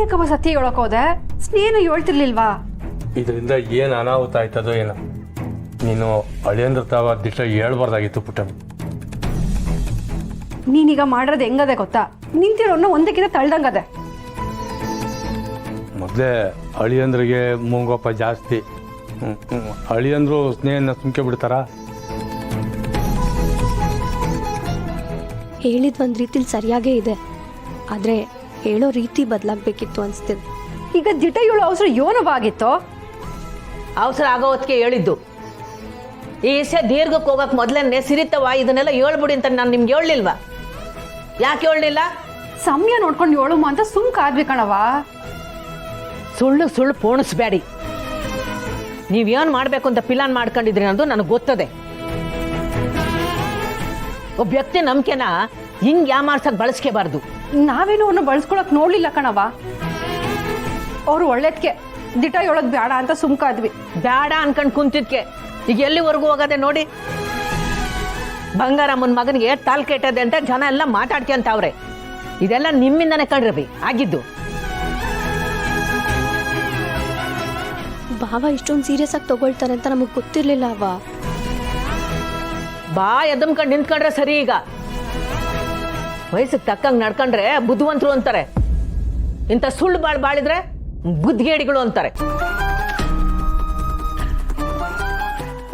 ಯಾಕವ ಸತ್ಯ ಹೇಳಕ್ ಹೋದೆ? ಸ್ನೇಹನ ಹೇಳ್ತಿರ್ಲಿಲ್ವಾ? ಇದರಿಂದ ಏನು ಅನಾಹುತ ಆಯ್ತದೋ ಏನೋ. ನೀನು ಅಳಿಯಂದ್ರ ತಾವ ದಿಟ್ಟ ಹೇಳ್ಬಾರ್ದಾಗಿತ್ತು ಪುಟ್ಟಮ್ಮ. ನೀನೀಗ ಮಾಡಿರೋದು ಹೆಂಗದೆ ಗೊತ್ತಾ? ನಿಂತಿರೋನ್ನ ಒಂದಕ್ಕಿಂತ ತಳ್ದಂಗದೆ. ಮೊದಲೇ ಅಳಿಯಂದ್ರಿಗೆ ಮುಂಗೋಪ ಜಾಸ್ತಿ. ಅಳಿಯಂದ್ರು ಸ್ನೇಹನ ಸುಮ್ಕೆ ಬಿಡ್ತಾರ? ಹೇಳಿದ್ ಒಂದು ರೀತಿಲಿ ಸರಿಯಾಗೇ ಇದೆ, ಆದರೆ ಹೇಳೋ ರೀತಿ ಬದಲಾಗಬೇಕಿತ್ತು ಅನಿಸ್ತಿದೆ. ಈಗ ದಿಟ ಹೇಳೋ ಅವಸರ ಯೋನವಾಗಿತ್ತು. ಅವಸರ ಆಗೋ ಹೊತ್ತಿಗೆ ಹೇಳಿದ್ದು. ಈ ವಿಷಯ ದೀರ್ಘಕ್ಕೆ ಹೋಗಕ್ಕೆ ಮೊದಲೇ ಸಿರಿತವ ಇದನ್ನೆಲ್ಲ ಹೇಳ್ಬಿಡಿ ಅಂತ ನಾನು ನಿಮ್ಗೆ ಹೇಳಲಿಲ್ವಾ? ಯಾಕೆ ಹೇಳಲಿಲ್ಲ? ಸಮಯ ನೋಡ್ಕೊಂಡು ಹೇಳುಮ ಅಂತ ಸುಮ್ಕಾದ್ವಿ ಕಣವ. ಸುಳ್ಳು ಸುಳ್ಳು ಪೋಣಿಸ್ಬೇಡಿ. ನೀವೇನು ಮಾಡಬೇಕು ಅಂತ ಪ್ಲಾನ್ ಮಾಡ್ಕೊಂಡಿದ್ರಿ ಅನ್ನೋದು ನನಗೆ ಗೊತ್ತದೆ. ಒಬ್ಬ ವ್ಯಕ್ತಿ ನಂಬಿಕೆನ ಹಿಂಗೆ ಯಾಮಾರ್ಸಕ್ಕೆ ಬಳಸ್ಕೋಬಾರ್ದು. ನಾವೇನು ಅವ್ರನ್ನ ಬಳಸ್ಕೊಳಕ್ ನೋಡ್ಲಿಲ್ಲ ಕಣವ. ಅವ್ರು ಒಳ್ಳೇದ್ಕೆ ದಿಟ ಹೇಳೋದ್ ಬೇಡ ಅಂತ ಸುಮ್ಕಾದ್ವಿ. ಬೇಡ ಅನ್ಕೊಂಡು ಕುಂತಿದ್ಕೆ ಈಗ ಎಲ್ಲಿವರೆಗೂ ಹೋಗದೆ ನೋಡಿ. ಬಂಗಾರಮ್ಮನ ಮಗನಿಗೆ ತಾಲ್ ಕೆಟ್ಟದೆ ಅಂತ ಜನ ಎಲ್ಲ ಮಾತಾಡ್ಕೊಂತವ್ರೆ. ಇದೆಲ್ಲ ನಿಮ್ಮಿಂದನೇ ಕಣ್ರವಿ ಆಗಿದ್ದು. ಭಾವ ಇಷ್ಟೊಂದು ಸೀರಿಯಸ್ ಆಗಿ ತಗೊಳ್ತಾರೆ ಅಂತ ನಮಗೆ ಗೊತ್ತಿರ್ಲಿಲ್ಲ ಅವ. ಬಾ ಎದ್ದಮ್ಕೊಂಡು ನಿಂತ್ಕೊಂಡ್ರೆ ಸರಿ. ಈಗ ವಯಸ್ಸಿಗೆ ತಕ್ಕಂಗೆ ನಡ್ಕೊಂಡ್ರೆ ಬುದ್ಧಿವಂತರು ಅಂತಾರೆ, ಇಂಥ ಸುಳ್ಳು ಬಾಳಿದ್ರೆ ಬುದ್ಧಿಗೇಡಿಗಳು ಅಂತಾರೆ.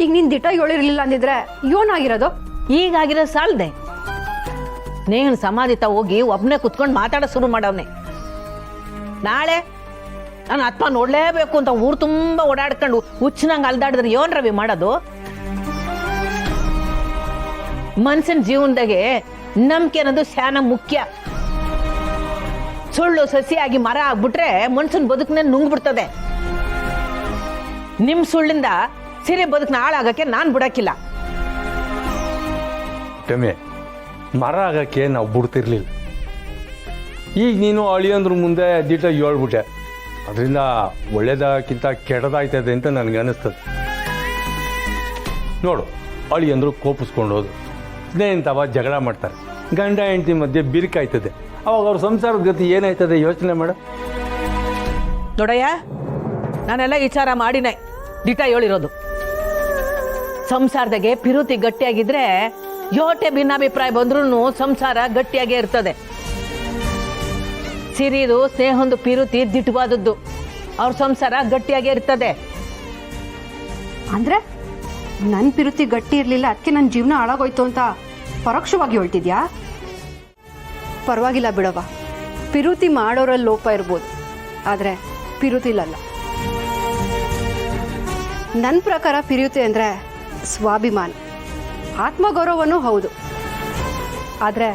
ಈಗ ನೀನ್ ದಿಟ ಹೇಳಿರ್ಲಿಲ್ಲ ಅಂದಿದ್ರೆ ಯೋನಾಗಿರೋದು. ಈಗಾಗಿರೋ ಸಾಲದೆ ನೇಹನ್ ಸಮಾಧಿತ ಹೋಗಿ ಒಬ್ಬನೇ ಕುತ್ಕೊಂಡು ಮಾತಾಡೋ ಶುರು ಮಾಡವ್ನೆ. ನಾಳೆ ನಾನು ಆತ್ಮ ನೋಡ್ಲೇಬೇಕು ಅಂತ ಊರು ತುಂಬ ಓಡಾಡ್ಕೊಂಡು ಹುಚ್ಚನಂಗೆ ಅಲ್ದಾಡಿದ್ರೆ ಏನ್ ರವಿ ಮಾಡೋದು? ಮನ್ಸಿನ ಜೀವನದಾಗೆ ನಂಬಿಕೆ ಅನ್ನೋದು ಶಾನ ಮುಖ್ಯ. ಸುಳ್ಳು ಸಸಿಯಾಗಿ ಮರ ಆಗ್ಬಿಟ್ರೆ ಮನ್ಸಿನ ಬದುಕನ್ನೇ ನುಂಗ್ಬಿಡ್ತದೆ. ನಿಮ್ ಸುಳ್ಳಿಂದ ಸಿರಿ ಬದುಕನ್ನ ಹಾಳಾಗಕ್ಕೆ ನಾನ್ ಬಿಡಕ್ಕಿಲ್ಲ. ಟಮೆ ಮರ ಆಗಕ್ಕೆ ನಾವು ಬಿಡ್ತಿರ್ಲಿಲ್ಲ. ಈಗ ನೀನು ಅಳಿಯಂದ್ರ ಮುಂದೆ ದಿಟ ಹೇಳ್ಬಿಟ್ಟೆ. ಅದರಿಂದ ಒಳ್ಳೇದಕ್ಕಿಂತ ಕೆಟ್ಟದಾಯ್ತದೆ ಅಂತ ನನಗೆ ಅನಿಸ್ತದೆ. ನೋಡು, ಅಳಿಯಂದ್ರು ಕೋಪಿಸ್ಕೊಂಡೋದು, ಸ್ನೇಹಿತವ ಜಗಳ ಮಾಡ್ತಾರೆ, ಗಂಡ ಹೆಂಡತಿ ಮಧ್ಯೆ ಬಿರುಕಾಯ್ತದೆ. ಅವಾಗ ಅವ್ರ ಸಂಸಾರದ ಗತಿ ಏನಾಯ್ತದೆ ಯೋಚನೆ ಮಾಡ. ನೋಡಯ್ಯ, ನಾನೆಲ್ಲ ವಿಚಾರ ಮಾಡಿನೇ ದಿಟ ಹೇಳಿರೋದು. ಸಂಸಾರದಾಗೆ ಪಿರುತಿ ಗಟ್ಟಿಯಾಗಿದ್ರೆ ಯೋಟೆ ಭಿನ್ನಾಭಿಪ್ರಾಯ ಬಂದ್ರೂ ಸಂಸಾರ ಗಟ್ಟಿಯಾಗೇ ಇರ್ತದೆ. ಸಿರಿದು ಸ್ನೇಹೊಂದು ಪಿರುತಿ ದಿಟ್ಟವಾದದ್ದು, ಅವ್ರ ಸಂಸಾರ ಗಟ್ಟಿಯಾಗೇ ಇರ್ತದೆ. ಅಂದ್ರೆ ನನ್ ಪಿರುತಿ ಗಟ್ಟಿ ಇರ್ಲಿಲ್ಲ, ಅದಕ್ಕೆ ನನ್ನ ಜೀವನ ಹಾಳಾಗೋಯ್ತು ಅಂತ ಪರೋಕ್ಷವಾಗಿ ಹೇಳ್ತಿದ್ಯಾ? ಪರವಾಗಿಲ್ಲ ಬಿಡವ, ಪಿರುತಿ ಮಾಡೋರಲ್ಲಿ ಲೋಪ ಇರ್ಬೋದು, ಆದ್ರೆ ಪಿರುತಿಲಲ್ಲ. ನನ್ನ ಪ್ರಕಾರ ಪಿರುತಿ ಅಂದ್ರೆ ಸ್ವಾಭಿಮಾನ, ಆತ್ಮಗೌರವನೂ ಹೌದು. ಆದ್ರೆ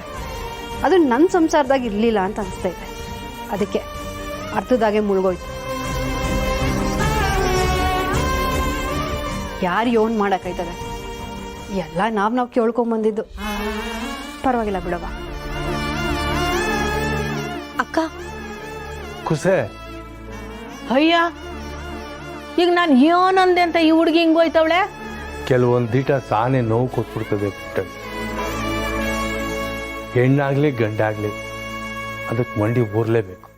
ಅದು ನನ್ನ ಸಂಸಾರದಾಗ ಇರ್ಲಿಲ್ಲ ಅಂತ ಅನಿಸ್ತಾ ಇದೆ. ಅದಕ್ಕೆ ಅರ್ಥದಾಗೆ ಮುಳುಗೋಯ್ತು. ಯಾರು ಯೋನ್ ಮಾಡಕ್ಕಾಯ್ತದೆ? ಎಲ್ಲ ನಾವು ಕೇಳ್ಕೊಂಬಂದಿದ್ದು. ಪರವಾಗಿಲ್ಲ ಬಿಡವ. ಅಕ್ಕ, ಖುಷೆ ಅಯ್ಯ, ಈಗ ನಾನು ಏನಂದೆ ಅಂತ ಈ ಹುಡುಗಿ ಹಿಂಗೋಯ್ತವಳೆ. ಕೆಲವೊಂದು ದಿಟ ಸಾನೆ ನೋವು ಕೊಟ್ಬಿಡ್ತದೆ. ಹೆಣ್ಣಾಗ್ಲಿ ಗಂಡಾಗ್ಲಿ ಅದಕ್ಕೆ ಮಂಡಿ ಊರ್ಲೇಬೇಕು.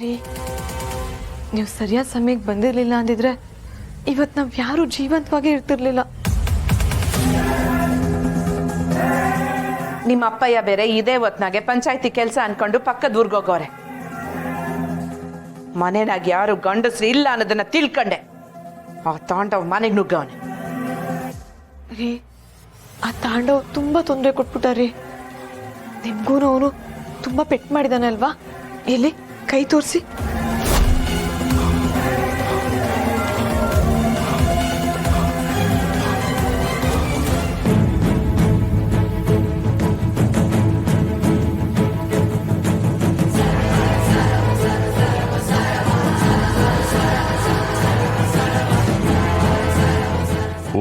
ರೀ, ನೀವು ಸರಿಯಾದ ಸಮಯಕ್ಕೆ ಬಂದಿರಲಿಲ್ಲ ಅಂದಿದ್ರೆ ಇವತ್ತು ನಾವು ಯಾರು ಜೀವಂತವಾಗಿ ಇರ್ತಿರ್ಲಿಲ್ಲ. ನಿಮ್ಮ ಅಪ್ಪಯ್ಯ ಬೇರೆ ಇದೇ ಹೊತ್ನಾಗೆ ಪಂಚಾಯತಿ ಕೆಲಸ ಅನ್ಕೊಂಡು ಪಕ್ಕದ ಊರ್ಗೋಗವ್ರೆ. ಮನೆನಾಗ ಯಾರು ಗಂಡಸ್ರು ಇಲ್ಲ ಅನ್ನೋದನ್ನ ತಿಳ್ಕೊಂಡೆ ಆ ತಾಂಡವ್ ಮನೆಗೆ ನುಗ್ಗವನೆ. ರೀ, ಆ ತಾಂಡವ್ ತುಂಬಾ ತೊಂದರೆ ಕೊಟ್ಬಿಟ್ಟಾರಿ. ನಿಮ್ಗೂ ಅವನು ತುಂಬಾ ಪೆಟ್ಟು ಮಾಡಿದಾನೆ ಅಲ್ವಾ? ಎಲ್ಲಿ ಕೈ ತೋರಿಸಿ.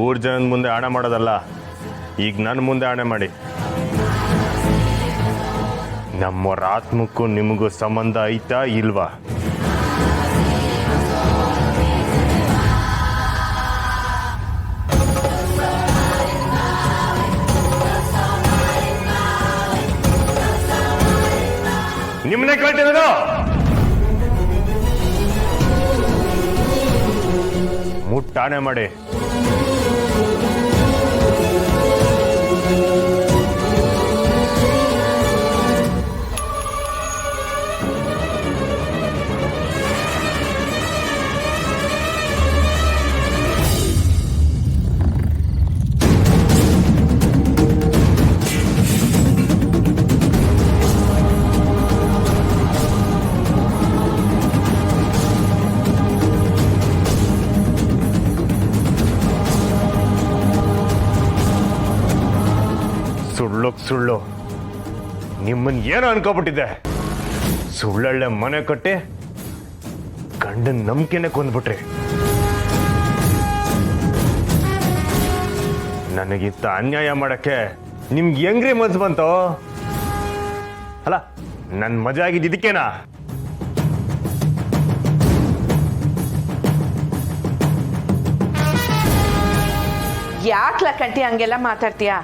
ಊರ್ ಜನದ ಮುಂದೆ ಆಣೆ ಮಾಡೋದಲ್ಲ, ಈಗ ನನ್ನ ಮುಂದೆ ಆಣೆ ಮಾಡಿ. ನಮ್ಮವ್ರ ಆತ್ಮಕ್ಕೂ ನಿಮಗೂ ಸಂಬಂಧ ಐತಾ ಇಲ್ವಾ? ನಿಮ್ಮನ್ನೇ ಕೇಳ್ತಿರೋದು. ಮುಟ್ಟಾಣೆ ಮಾಡಿ. ಸುಳ್ಳು ನಿಮ್ಮನ್ ಏನೋ ಅನ್ಕೋಬಿಟ್ಟಿದ್ದೆ. ಸುಳ್ಳಳ್ಳೆ ಮನೆ ಕಟ್ಟಿ ಗಂಡನ್ ನಂಬಿಕೆನೆ ಕೊಂದ್ಬಿಟ್ರಿ. ನನಗಿಂತ ಅನ್ಯಾಯ ಮಾಡಕ್ಕೆ ನಿಮ್ಗೆ ಹೆಂಗ್ರಿ ಮನ್ಸು ಬಂತು? ಅಲ್ಲ, ನನ್ ಮಜಾ ಆಗಿದ್ದು ಇದಕ್ಕೇನಾ? ಯಾಕ್ಲ ಕಂಟಿ ಹಂಗೆಲ್ಲ ಮಾತಾಡ್ತೀಯ?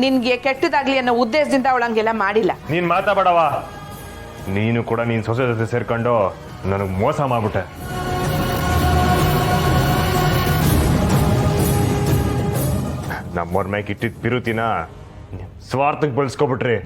ನಿನ್ಗೆ ಕೆಟ್ಟದಾಗ್ಲಿ ಅನ್ನೋ ಉದ್ದೇಶದಿಂದ ಅವಳು ಹಂಗೆಲ್ಲ ಮಾಡಿಲ್ಲ. ನೀನ್ ಮಾತಾಡವ. ನೀನು ಕೂಡ ನೀನ್ ಸೊಸೆ ಜೊತೆ ಸೇರ್ಕೊಂಡು ನನಗ್ ಮೋಸ ಮಾಡ್ಬಿಟ್ಟೆ. ನಮ್ಮವ್ರ ಮ್ಯಾಗ ಇಟ್ಟಿದ್ ಪಿರುತಿನ ಸ್ವಾರ್ಥಕ್ಕೆ ಬಳಸ್ಕೊಬಿಟ್ರಿ.